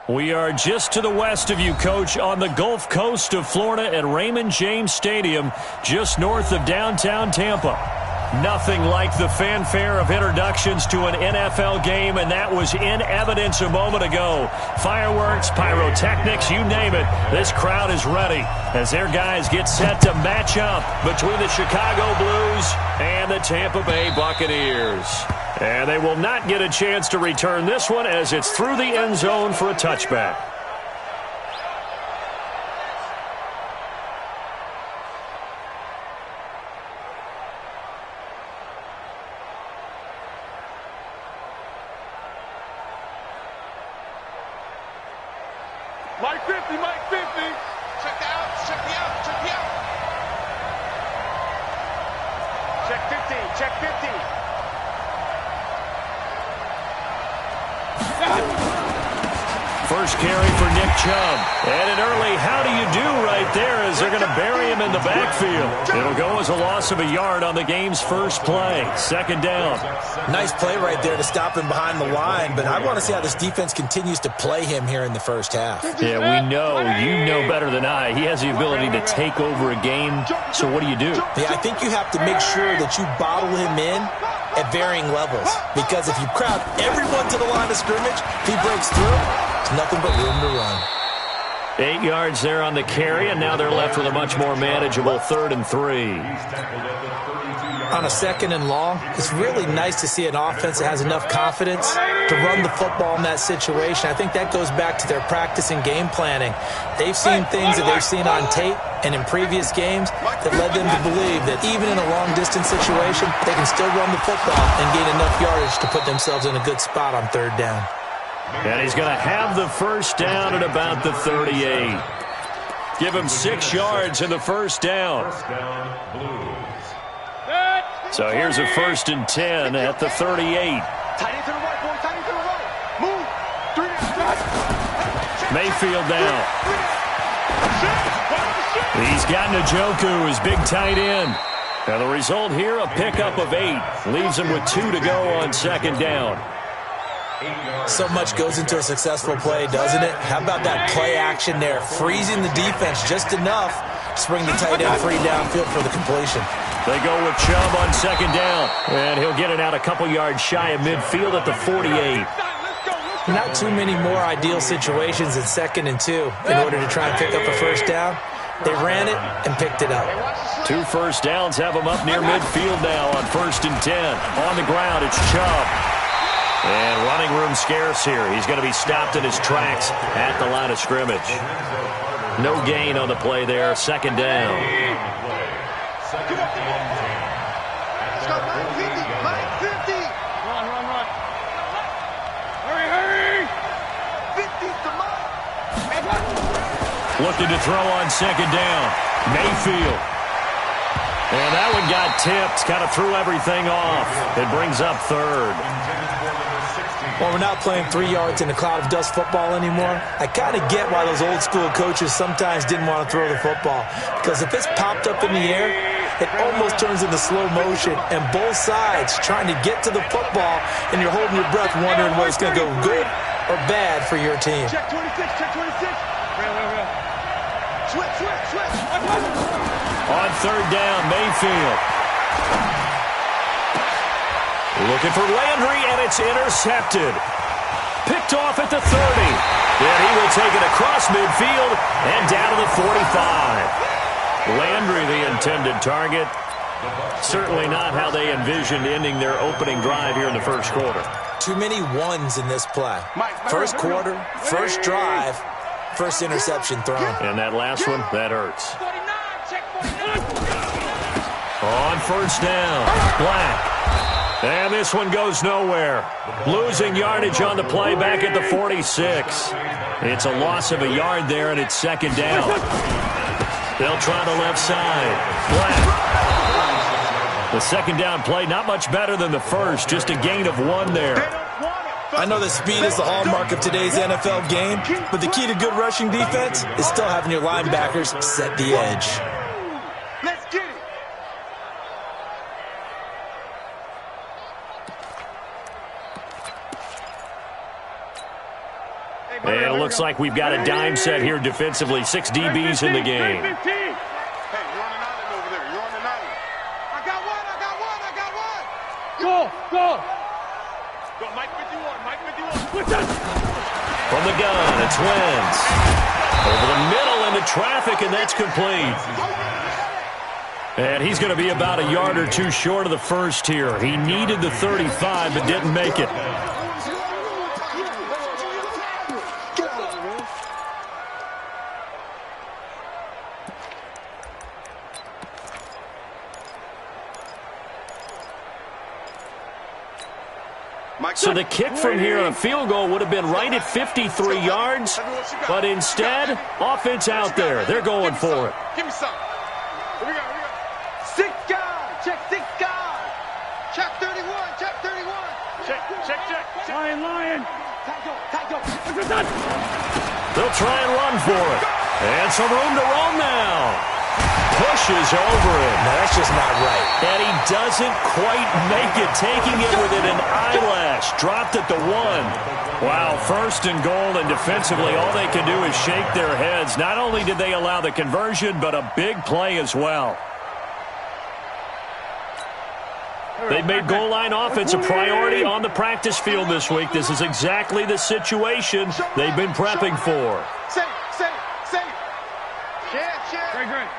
We are just to the west of you, Coach, on the Gulf Coast of Florida at Raymond James Stadium, just north of downtown Tampa. Nothing like the fanfare of introductions to an NFL game, and that was in evidence a moment ago. Fireworks, pyrotechnics, you name it. This crowd is ready as their guys get set to match up between the Chicago Blues and the Tampa Bay Buccaneers. And they will not get a chance to return this one as it's through the end zone for a touchback. Mike 50, Mike 50. Check out, check me out, check me out. Check 50, check 50. First carry for Nick Chubb. And an early how do you do right there as they're going to bury him in the backfield. It'll go as a loss of a yard on the game's first play. Second down. Nice play right there to stop him behind the line, but I want to see how this defense continues to play him here in the first half. Yeah, we know. You know better than I. He has the ability to take over a game. So what do you do? Yeah, I think you have to make sure that you bottle him in at varying levels, because if you crowd everyone to the line of scrimmage, if he breaks through, there's nothing but room to run. 8 yards there on the carry, and now they're left with a much more manageable 3rd and 3. On a 2nd and long, it's really nice to see an offense that has enough confidence to run the football in that situation. I think that goes back to their practice and game planning. They've seen things that they've seen on tape and in previous games that led them to believe that even in a long-distance situation, they can still run the football and gain enough yardage to put themselves in a good spot on 3rd down. And he's going to have the first down at about the 38. Give him 6 yards in the first down. So here's a 1st and 10 at the 38. Mayfield down. He's got Njoku, his big tight end. And the result here, a pickup of 8. Leaves him with 2 to go on 2nd down. So much goes into a successful play, doesn't it? How about that play action there? Freezing the defense just enough to bring the tight end free downfield for the completion. They go with Chubb on 2nd down. And he'll get it out a couple yards shy of midfield at the 48. Not too many more ideal situations in 2nd and 2 in order to try and pick up a first down. They ran it and picked it up. 2 first downs have him up near midfield now on 1st and 10. On the ground, it's Chubb. And running room scarce here. He's going to be stopped in his tracks at the line of scrimmage. No gain on the play there. 2nd down. Run. Hurry. 50's the mark. Looking to throw on 2nd down. Mayfield. And that one got tipped. Kind of threw everything off. It brings up 3rd. Well, we're not playing 3 yards in a cloud of dust football anymore. I kind of get why those old school coaches sometimes didn't want to throw the football. Because if it's popped up in the air, it almost turns into slow motion. And both sides trying to get to the football, and you're holding your breath wondering whether it's going to go good or bad for your team. Check 26, check 26. Real. Switch. On 3rd down, Mayfield. Looking for Landry, and it's intercepted. Picked off at the 30. And he will take it across midfield and down to the 45. Landry, the intended target. Certainly not how they envisioned ending their opening drive here in the first quarter. Too many ones in this play. First quarter, first drive, first interception thrown. And that last one, that hurts. On 1st down, Black. And this one goes nowhere. Losing yardage on the play back at the 46. It's a loss of a yard there, and it's 2nd down. They'll try the left side. Black. The 2nd down play, not much better than the first. Just a gain of 1 there. I know that speed is the hallmark of today's NFL game, but the key to good rushing defense is still having your linebackers set the edge. Let's get it. And it looks like we've got a dime set here defensively. 6 DBs in the game. Hey, you're on an island over there. You're on an island. I got one. Go. Mike 51. From the gun, it's Wentz. Over the middle into traffic, and that's complete. And he's going to be about a yard or two short of the first here. He needed the 35, but didn't make it. So the kick from here on a field goal would have been right at 53 yards, but instead, offense out there. They're going for it. Give me some. Here we go. 6 guys. Check 6 guys. Check 31. Check. Lion. They'll try and run for it. And some room to roam now. Pushes over him. No, that's just not right. And he doesn't quite make it, taking it within an eyelash. Dropped at the 1. Wow, first and goal, and defensively, all they can do is shake their heads. Not only did they allow the conversion, but a big play as well. They've made goal line offense a priority on the practice field this week. This is exactly the situation they've been prepping for. Safe. Great.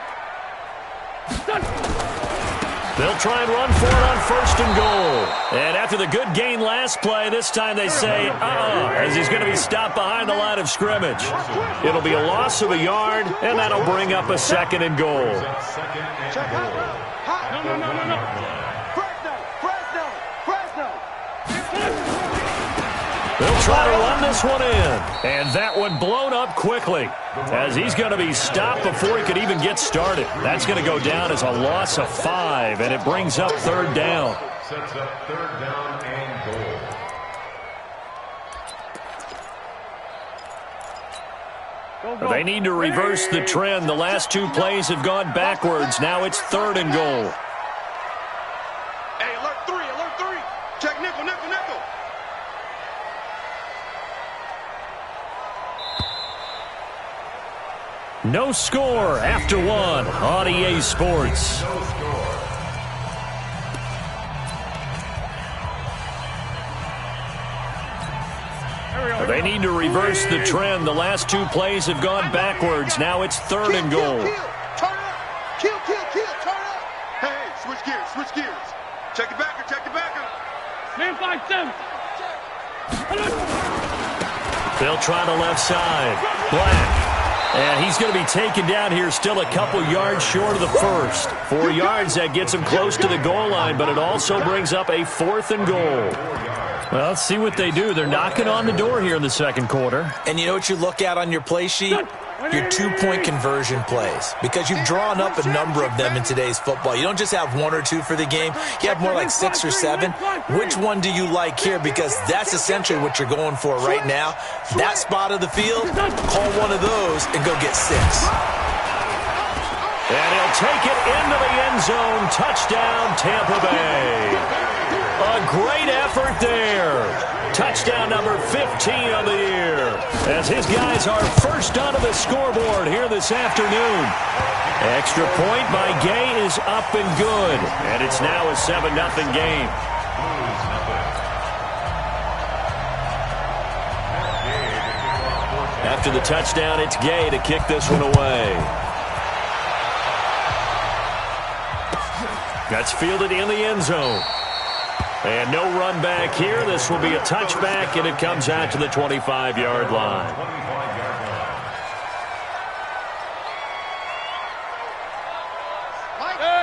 They'll try and run for it on first and goal. And after the good gain last play, this time they say, as he's going to be stopped behind the line of scrimmage. It'll be a loss of a yard, and that'll bring up a second and goal. No. They'll try to run this one in. And that one blown up quickly as he's going to be stopped before he could even get started. That's going to go down as a loss of 5, and it brings up third down. Sets up third down and goal. They need to reverse the trend. The last 2 plays have gone backwards. Now it's third and goal. Hey, alert 3. Check nickel. No score after 1 on EA Sports. They need to reverse the trend. The last 2 plays have gone backwards. Now it's third and goal. Turn up. Kill. Turn up. Hey, switch gears. Check the backer. M5. They'll try the left side. Black. And he's going to be taken down here, still a couple yards short of the first. 4 yards, that gets him close to the goal line, but it also brings up a 4th and goal. Well, let's see what they do. They're knocking on the door here in the second quarter. And you know what you look at on your play sheet? Your 2-point conversion plays. Because you've drawn up a number of them in today's football. You don't just have 1 or 2 for the game. You have more like 6 or 7. Which one do you like here? Because that's essentially what you're going for right now. That spot of the field, call one of those and go get 6. And he'll take it into the end zone. Touchdown, Tampa Bay. A great effort there. Touchdown number 15 of the year. As his guys are first onto the scoreboard here this afternoon. Extra point by Gay is up and good. And it's now a 7-0 game. After the touchdown, it's Gay to kick this one away. That's fielded in the end zone. And no run back here. This will be a touchback, and it comes out to the 25-yard line.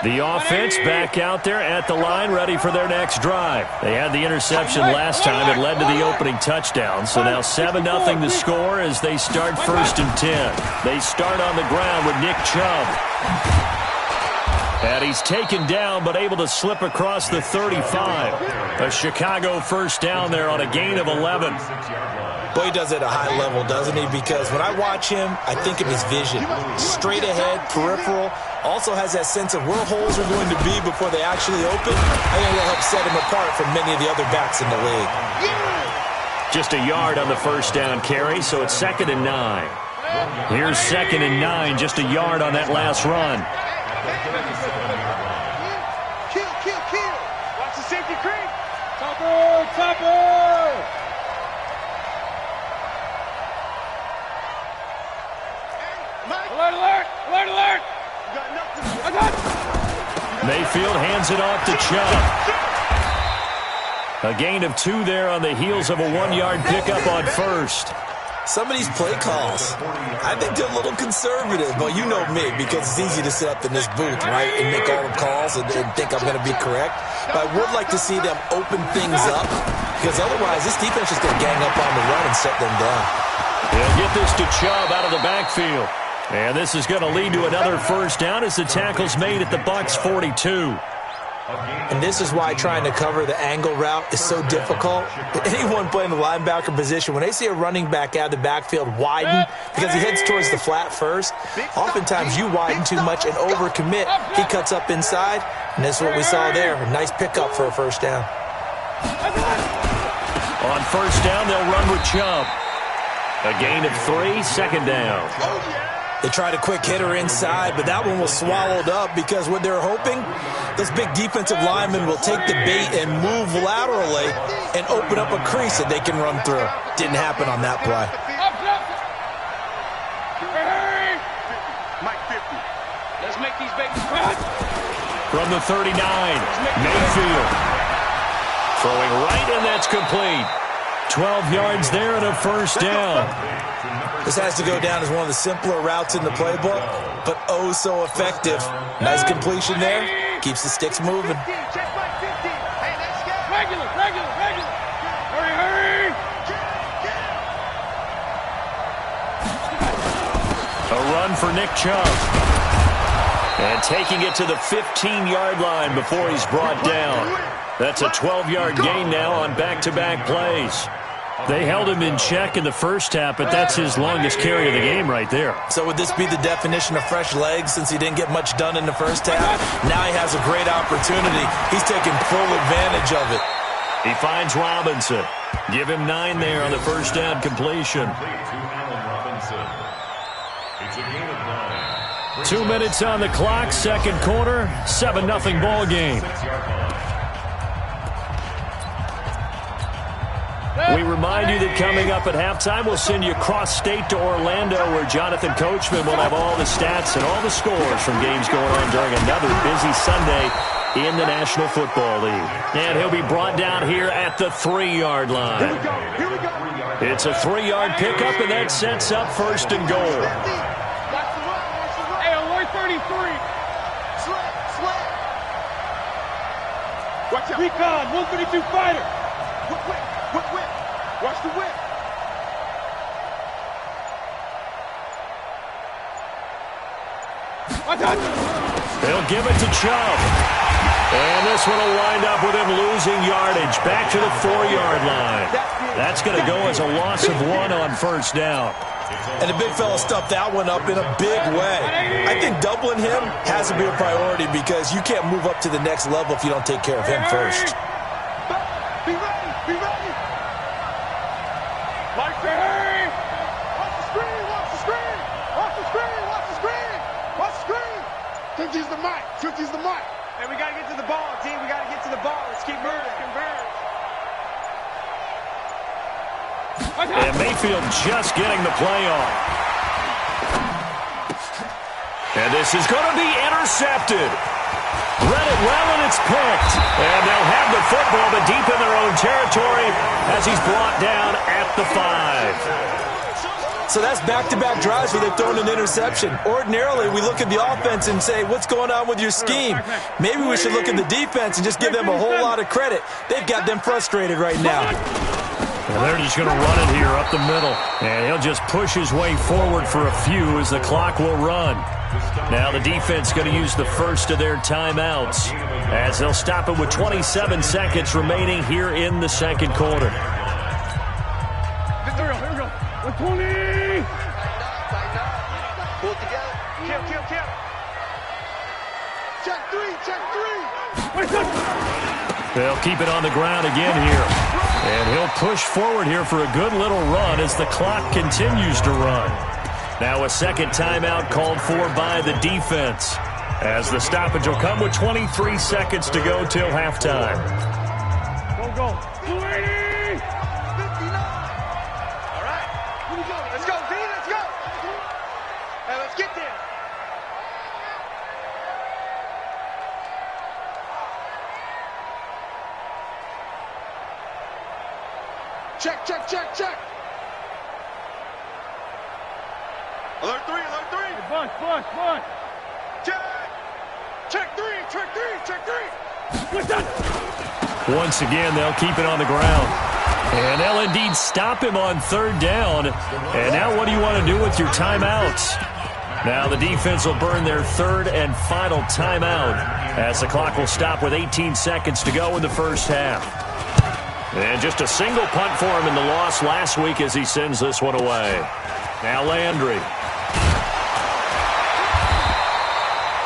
The offense back out there at the line, ready for their next drive. They had the interception last time. It led to the opening touchdown. So now 7-0 the score as they start 1st and 10. They start on the ground with Nick Chubb. And he's taken down, but able to slip across the 35. A Chicago first down there on a gain of 11. Boy, he does it at a high level, doesn't he? Because when I watch him, I think of his vision. Straight ahead, peripheral. Also has that sense of where holes are going to be before they actually open. I think that helps set him apart from many of the other backs in the league. Just a yard on the first down carry, so it's 2nd and 9. Here's 2nd and 9, just a yard on that last run. Kill. Watch the safety creep. Topper! Alert! You got nothing. Mayfield hands it off to Chubb. A gain of 2 there on the heels of a 1-yard pickup on first. Some of these play calls, I think they're a little conservative, but you know me, because it's easy to sit up in this booth, right, and make all the calls and think I'm going to be correct. But I would like to see them open things up, because otherwise this defense is going to gang up on the run and shut them down. They'll get this to Chubb out of the backfield. And this is going to lead to another first down as the tackle's made at the Bucs 42. And this is why trying to cover the angle route is so difficult. Anyone playing the linebacker position, when they see a running back out of the backfield widen because he heads towards the flat first, oftentimes you widen too much and overcommit. He cuts up inside, and this is what we saw there. A nice pickup for a first down. On first down, they'll run with Chubb. A gain of 3, 2nd down. They tried a quick hitter inside, but that one was swallowed up because what they're hoping, this big defensive lineman will take the bait and move laterally and open up a crease that they can run through. Didn't happen on that play. Mike 50. Let's make these babies run. From the 39, Mayfield. Throwing right, and that's complete. 12 yards there and a first down. This has to go down as one of the simpler routes in the playbook, but oh so effective. Nice completion there. Keeps the sticks moving. Check Mike 50. Hey, let's go. Regular. Hurry. A run for Nick Chubb. And taking it to the 15-yard line before he's brought down. That's a 12-yard gain now on back-to-back plays. They held him in check in the first half, but that's his longest carry of the game right there. So would this be the definition of fresh legs since he didn't get much done in the first half? Now he has a great opportunity. He's taking full advantage of it. He finds Robinson. Give him 9 there on the first down completion. 2 minutes on the clock, second quarter, 7-0 ball game. We remind you that coming up at halftime, we'll send you cross-state to Orlando, where Jonathan Coachman will have all the stats and all the scores from games going on during another busy Sunday in the National Football League. And he'll be brought down here at the 3-yard line. Here we go. It's a 3-yard pickup, and that sets up first and goal. Hey, alert 33. Sweat. Watch out. Recon, 132 fighter. Whip. Watch the whip. They'll give it to Chubb. And this one will wind up with him losing yardage back to the 4-yard line. That's going to go as a loss of 1 on first down. And the big fella stuffed that one up in a big way. I think doubling him has to be a priority because you can't move up to the next level if you don't take care of him first. Be ready. Mike, hurry. Watch the screen. Watch the screen. Switch the mic. Hey, we got to get to the ball, team. We got to get to the ball. Let's keep moving. And Mayfield just getting the play off. And this is going to be intercepted. Read it well, and it's picked. And they'll have the football, but deep in their own territory as he's brought down at the 5. So that's back-to-back drives where they've thrown an interception. Ordinarily, we look at the offense and say, what's going on with your scheme? Maybe we should look at the defense and just give them a whole lot of credit. They've got them frustrated right now. And they're just going to run it here up the middle. And he'll just push his way forward for a few as the clock will run. Now the defense going to use the first of their timeouts as they'll stop it with 27 seconds remaining here in the second quarter. Here we go. 120. Pull it together. Kill. Check three. They'll keep it on the ground again here. And he'll push forward here for a good little run as the clock continues to run. Now a second timeout called for by the defense, as the stoppage will come with 23 seconds to go till halftime. Go. 280! 59. All right. Here we go. Let's go, Z. Let's go. Hey, let's get there. Check. Alert three. Hey, Bucs. Check three. What's that? Once again, they'll keep it on the ground. And they'll indeed stop him on third down. And now what do you want to do with your timeouts? Now the defense will burn their third and final timeout, as the clock will stop with 18 seconds to go in the first half. And just a single punt for him in the loss last week as he sends this one away. Now Landry.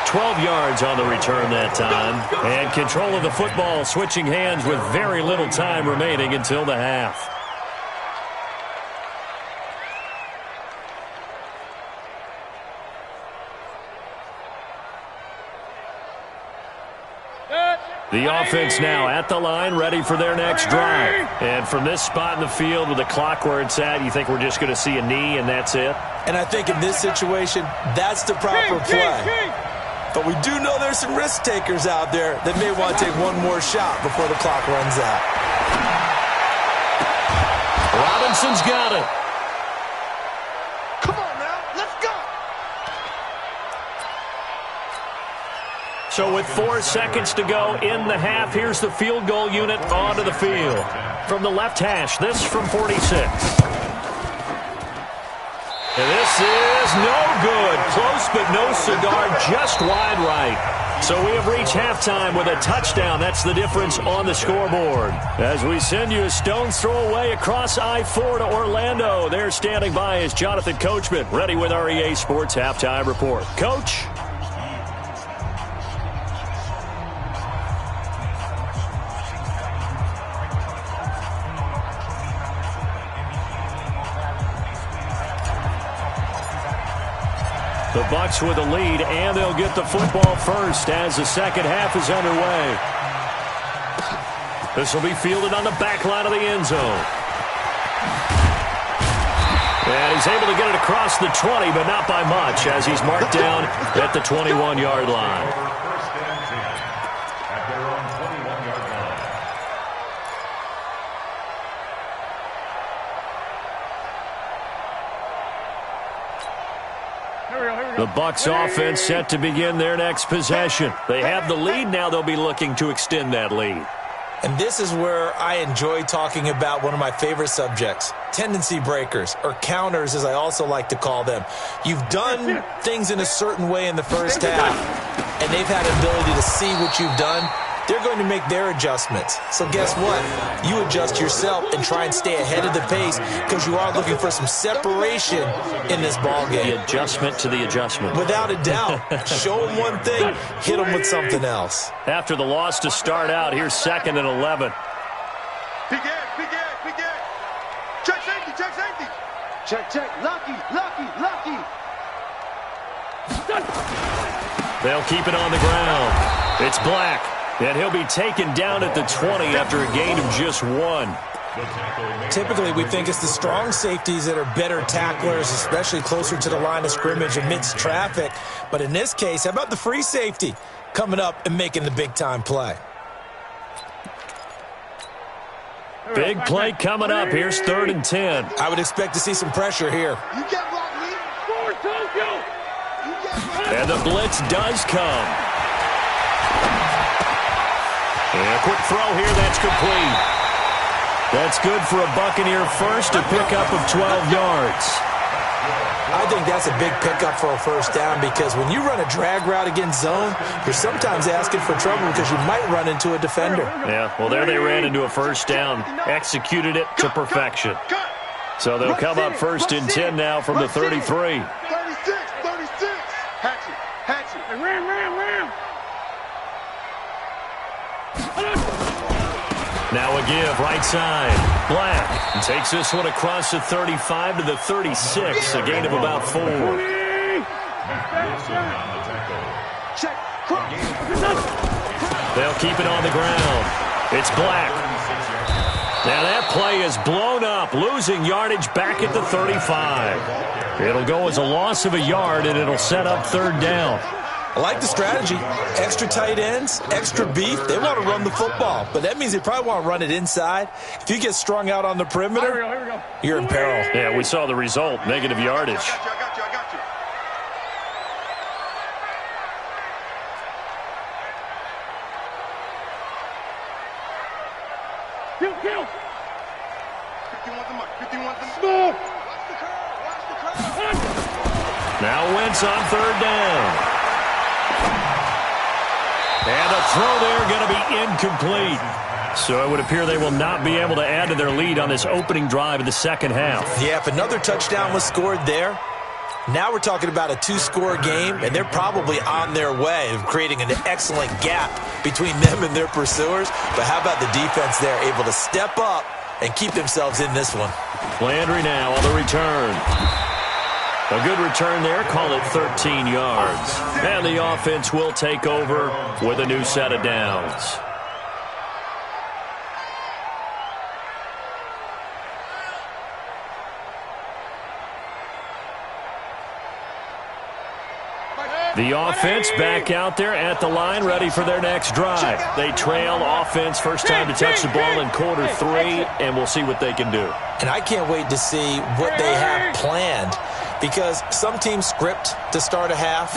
12 yards on the return that time. And control of the football, switching hands with very little time remaining until the half. The offense now at the line, ready for their next drive. And from this spot in the field with the clock where it's at, you think we're just going to see a knee and that's it? And I think in this situation, that's the proper play. But we do know there's some risk takers out there that may want to take one more shot before the clock runs out. Robinson's got it. Come on now, let's go. So with 4 seconds to go in the half, here's the field goal unit onto the field. From the left hash, this from 46. And this is no good. Close but no cigar, just wide right. So we have reached halftime with a touchdown. That's the difference on the scoreboard. As we send you a stone's throw away across I-4 to Orlando. There standing by is Jonathan Coachman, ready with our EA Sports Halftime Report. Coach? The Bucs with a lead, and they'll get the football first as the second half is underway. This will be fielded on the back line of the end zone. And he's able to get it across the 20, but not by much, as he's marked down at the 21-yard line. The Bucs offense set to begin their next possession. They have the lead. Now they'll be looking to extend that lead. And this is where I enjoy talking about one of my favorite subjects, tendency breakers, or counters as I also like to call them. You've done things in a certain way in the first half, and they've had an ability to see what you've done. They're going to make their adjustments. So guess what? You adjust yourself and try and stay ahead of the pace because you are looking for some separation in this ball game. The adjustment to the adjustment. Without a doubt. Show them one thing, hit them with something else. After the loss to start out, here's 2nd and 11. Big end. Check safety. Check. Lucky. They'll keep it on the ground. It's Black. And he'll be taken down at the 20 after a gain of just 1. Typically, we think it's the strong safeties that are better tacklers, especially closer to the line of scrimmage amidst traffic. But in this case, how about the free safety coming up and making the big-time play? Big play coming up. Here's 3rd and 10. I would expect to see some pressure here. You get blocked, Lee. And the blitz does come. And a quick throw here, that's complete. That's good for a Buccaneer first, a pickup of 12 yards. I think that's a big pickup for a first down because when you run a drag route against zone, you're sometimes asking for trouble because you might run into a defender. Yeah, well, there they ran into a first down, executed it to perfection. So they'll come up 1st and 10 now from the 33. 36. Hatchet. Ram. Now a give, right side. Black takes this one across the 35 to the 36, a gain of about 4. They'll keep it on the ground. It's Black. Now that play is blown up, losing yardage back at the 35. It'll go as a loss of a yard, and it'll set up third down. I like the strategy. Extra tight ends, extra beef. They want to run the football, but that means they probably want to run it inside. If you get strung out on the perimeter, you're in peril. Yeah, we saw the result, negative yardage. I got you. Kill. 51 the mic. Move. Watch the curl. Now Wentz on third down. And the throw there going to be incomplete. So it would appear they will not be able to add to their lead on this opening drive of the second half. Yeah, if another touchdown was scored there, now we're talking about a 2-score game, and they're probably on their way of creating an excellent gap between them and their pursuers. But how about the defense there, able to step up and keep themselves in this one? Landry now on the return. A good return there, call it 13 yards. And the offense will take over with a new set of downs. The offense back out there at the line, ready for their next drive. They trail offense, first time to touch the ball in quarter 3, and we'll see what they can do. And I can't wait to see what they have planned, because some teams script to start a half.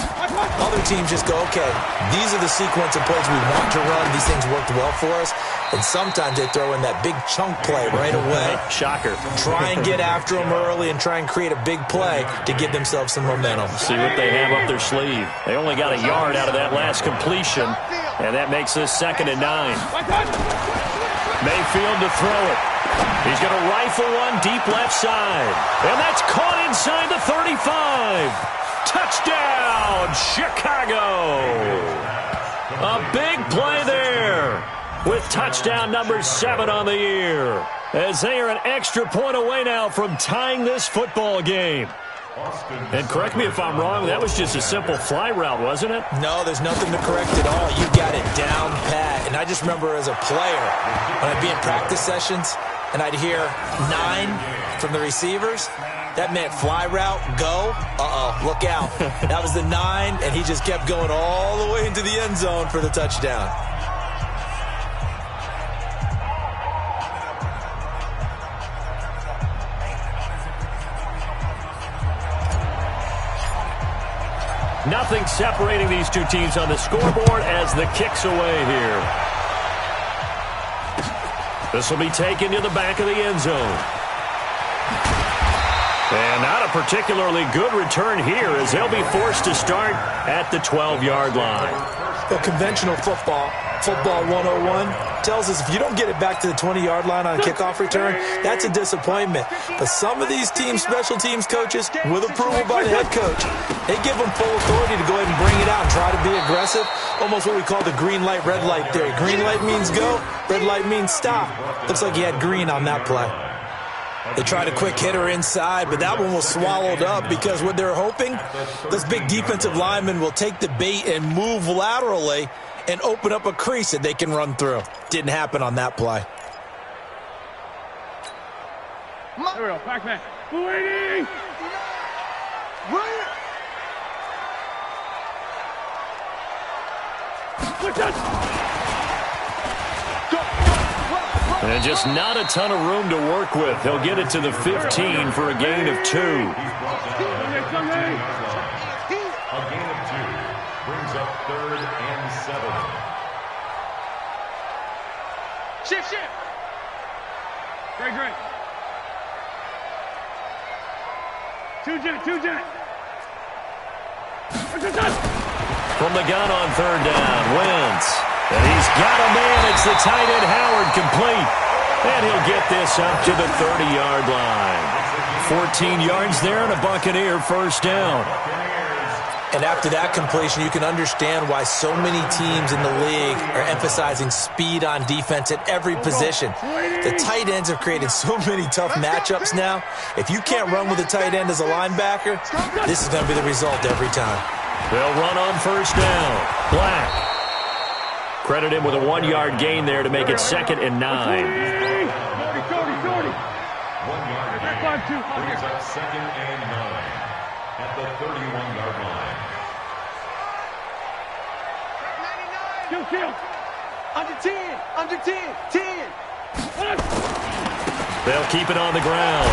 Other teams just go, okay, these are the sequence of plays we want to run. These things worked well for us. And sometimes they throw in that big chunk play right away. Shocker. Try and get after them early and try and create a big play to give themselves some momentum. See what they have up their sleeve. They only got a yard out of that last completion, and that makes this 2nd and 9. Mayfield to throw it. He's going to rifle one deep left side. And that's caught inside the 35. Touchdown, Chicago. A big play there with touchdown number 7 on the year, as they are an extra point away now from tying this football game. And correct me if I'm wrong, that was just a simple fly route, wasn't it? No, there's nothing to correct at all. You got it down pat. And I just remember as a player, when I'd be in practice sessions and I'd hear 9 from the receivers, that meant fly route, go. Look out. That was the 9, and he just kept going all the way into the end zone for the touchdown. Nothing separating these two teams on the scoreboard as the kick's away here. This will be taken to the back of the end zone. And not a particularly good return here, as they'll be forced to start at the 12-yard line. Well, conventional football 101, tells us if you don't get it back to the 20-yard line on a kickoff return, that's a disappointment. But some of these teams, special teams coaches, with approval by the head coach, they give them full authority to go ahead and bring it out and try to be aggressive. Almost what we call the green light, red light theory. Green light means go, red light means stop. Looks like he had green on that play. They tried a quick hitter inside, but that one was swallowed up because what they're hoping, those big defensive linemen will take the bait and move laterally and open up a crease that they can run through. Didn't happen on that play. There we go, back man. 280! And just not a ton of room to work with. He'll get it to the 15 for a gain of 2. A gain of 2 brings up 3rd and 7. Shift. Great. Two jet. From the gun on 3rd down, Wentz. And he's got a man. It's the tight end, Howard, complete. And he'll get this up to the 30-yard line. 14 yards there and a Buccaneer first down. And after that completion, you can understand why so many teams in the league are emphasizing speed on defense at every position. The tight ends have created so many tough matchups now. If you can't run with a tight end as a linebacker, this is going to be the result every time. They'll run on first down. Black. Credit him with a 1-yard gain there to make it 2nd and 9. 1 yard gain. Brings up 2nd and 9 at the 31-yard line. Kill. Under 10. Under 10. 10. They'll keep it on the ground.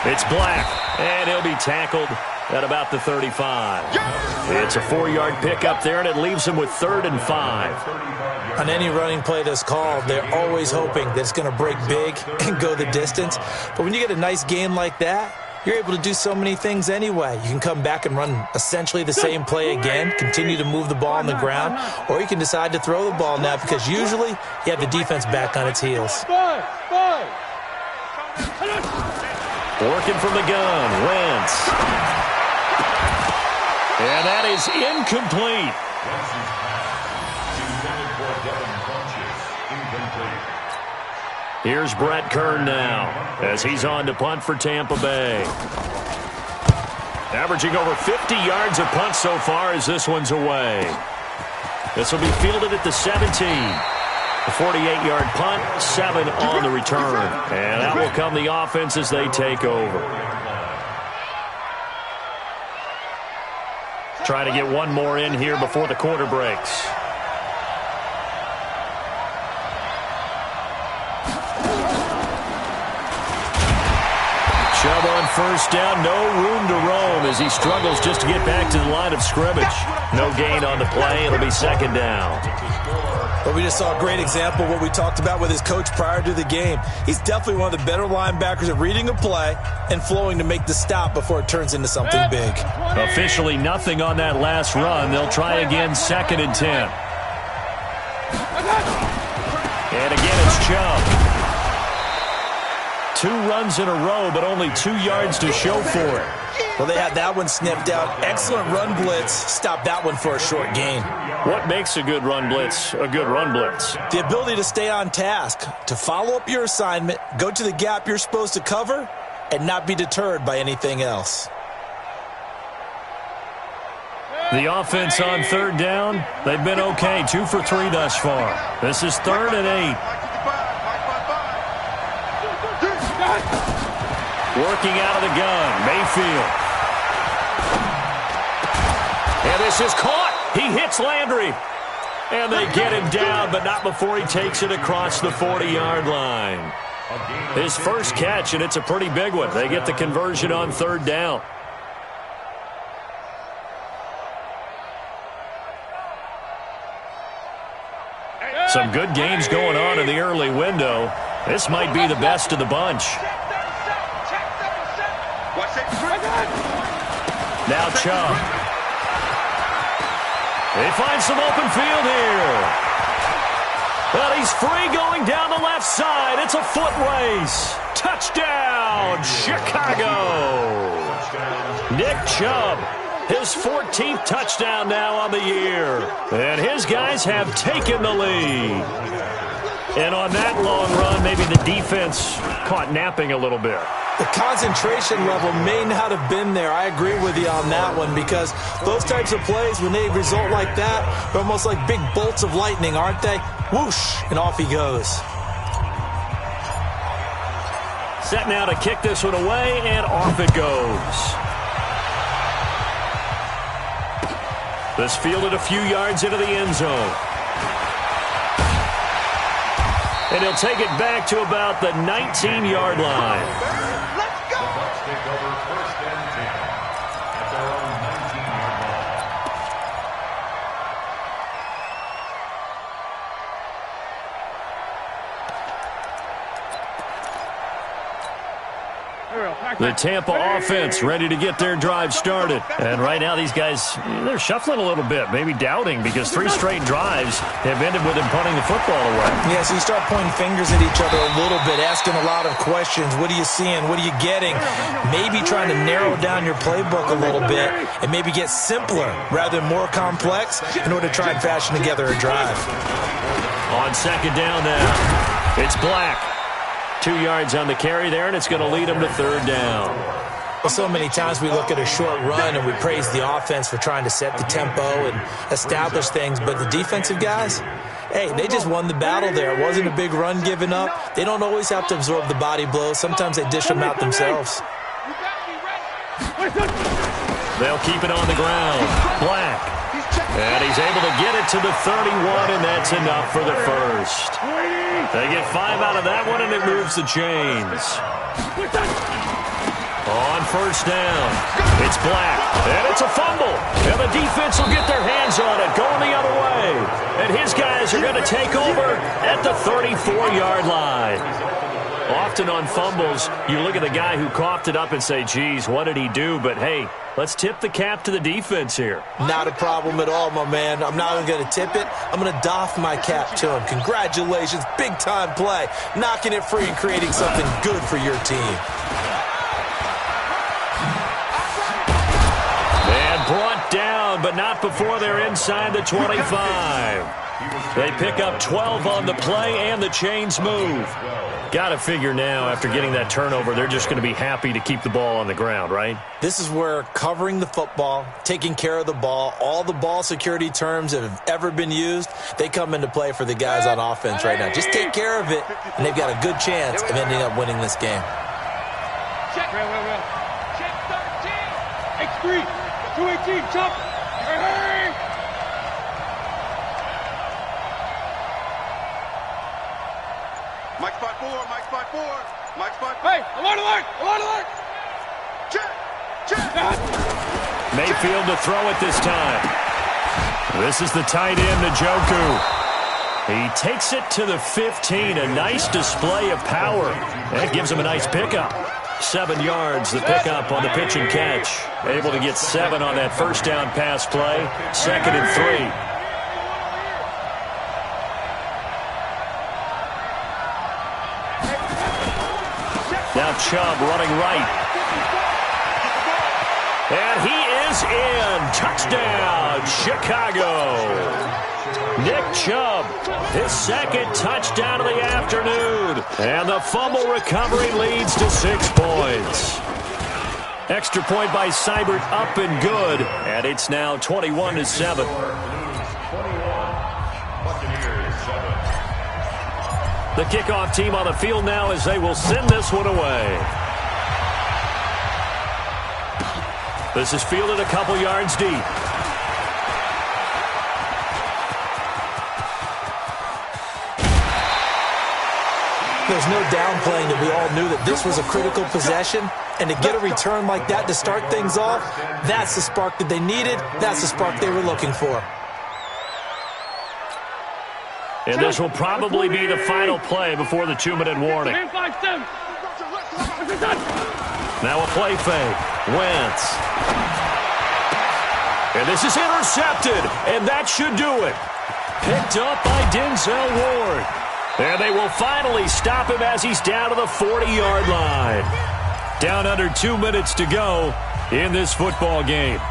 It's Black, and he'll be tackled at about the 35. It's a 4-yard pickup there, and it leaves him with 3rd and 5. On any running play that's called, they're always hoping that it's going to break big and go the distance. But when you get a nice gain like that, you're able to do so many things anyway. You can come back and run essentially the same play again, continue to move the ball on the ground, or you can decide to throw the ball now because usually you have the defense back on its heels. Working from the gun, Wentz. And that is incomplete. Here's Brett Kern now as he's on to punt for Tampa Bay. Averaging over 50 yards a punt so far as this one's away. This will be fielded at the 17. A 48-yard punt, 7 on the return. And that will come the offense as they take over. Trying to get one more in here before the quarter breaks. Chubb on first down, no room to roam as he struggles just to get back to the line of scrimmage. No gain on the play, it'll be 2nd down. But we just saw a great example of what we talked about with his coach prior to the game. He's definitely one of the better linebackers at reading a play and flowing to make the stop before it turns into something big. Officially nothing on that last run. They'll try again 2nd and 10. And again it's Chubb. 2 runs in a row, but only 2 yards to show for it. Well, they had that one snipped out. Excellent run blitz. Stop that one for a short gain. What makes a good run blitz a good run blitz? The ability to stay on task, to follow up your assignment, go to the gap you're supposed to cover, and not be deterred by anything else. The offense on 3rd down, they've been okay. 2 for 3 thus far. This is 3rd and 8. Working out of the gun, Mayfield. And this is caught. He hits Landry. And they get him down, but not before he takes it across the 40-yard line. His first catch, and it's a pretty big one. They get the conversion on 3rd down. Some good games going on in the early window. This might be the best of the bunch. Now Chubb. They find some open field here. Well, he's free going down the left side. It's a foot race. Touchdown, Chicago. Nick Chubb, his 14th touchdown now on the year. And his guys have taken the lead. And on that long run, maybe the defense caught napping a little bit. The concentration level may not have been there. I agree with you on that one because those types of plays, when they result like that, they're almost like big bolts of lightning, aren't they? Whoosh, and off he goes. Set now to kick this one away, and off it goes. This fielded a few yards into the end zone. And he'll take it back to about the 19-yard line. Let's go! The Bucs take over 1st and 10 at their own 19-yard line. The Tampa offense ready to get their drive started. And right now these guys, they're shuffling a little bit, maybe doubting, because 3 straight drives have ended with them punting the football away. Yeah, so you start pointing fingers at each other a little bit, asking a lot of questions. What are you seeing? What are you getting? Maybe trying to narrow down your playbook a little bit and maybe get simpler rather than more complex in order to try and fashion together a drive. On second down now, it's Black. 2 yards on the carry there, and it's going to lead them to third down. Well, so many times we look at a short run and we praise the offense for trying to set the tempo and establish things, but the defensive guys, hey, they just won the battle there. It wasn't a big run given up. They don't always have to absorb the body blows. Sometimes they dish them out themselves. They'll keep it on the ground. Black. And he's able to get it to the 31, and that's enough for the first. They get 5 out of that one, and it moves the chains. On first down, it's Black, and it's a fumble. And the defense will get their hands on it, going the other way. And his guys are going to take over at the 34-yard line. Often on fumbles, you look at the guy who coughed it up and say, geez, what did he do? But, hey, let's tip the cap to the defense here. Not a problem at all, my man. I'm not even going to tip it. I'm going to doff my cap to him. Congratulations, big-time play. Knocking it free and creating something good for your team. And brought down, but not before they're inside the 25. They pick up 12 on the play, and the chains move. Got to figure now, after getting that turnover, they're just going to be happy to keep the ball on the ground, right? This is where covering the football, taking care of the ball, all the ball security terms that have ever been used, they come into play for the guys on offense right now. Just take care of it, and they've got a good chance of ending up winning this game. Check. Check 13. X3. 218. Jump. Hey. Mike spot 4. Mike spot 4. Mike spot 4. Hey, alert. Check. Mayfield to throw it this time. This is the tight end, Njoku. He takes it to the 15. A nice display of power. That gives him a nice pickup. 7 yards, the pickup on the pitch and catch. Able to get 7 on that first down pass play. 2nd and 3. Now Chubb running right. And he is in. Touchdown, Chicago. Nick Chubb, his 2nd touchdown of the afternoon. And the fumble recovery leads to 6 points. Extra point by Seibert, up and good. And it's now 21-7. The kickoff team on the field now as they will send this one away. This is fielded a couple yards deep. There's no downplaying that we all knew that this was a critical possession, and to get a return like that to start things off, that's the spark that they needed. That's the spark they were looking for. And this will probably be the final play before the 2-minute warning. Now a play fake. Wentz. And this is intercepted, and that should do it. Picked up by Denzel Ward. And they will finally stop him as he's down to the 40-yard line. Down under 2 minutes to go in this football game.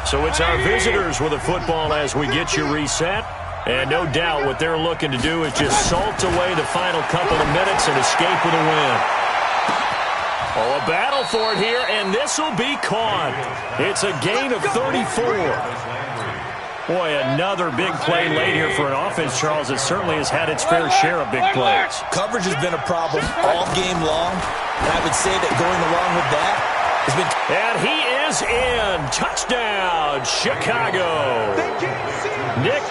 So it's our visitors with the football as we get you reset. And no doubt what they're looking to do is just salt away the final couple of minutes and escape with a win. Oh, a battle for it here, and this will be caught. It's a gain of 34. Boy, another big play late here for an offense, Charles, that certainly has had its fair share of big plays. Coverage has been a problem all game long, and I would say that going along with that has been... And he is in. Touchdown, Chicago. Nick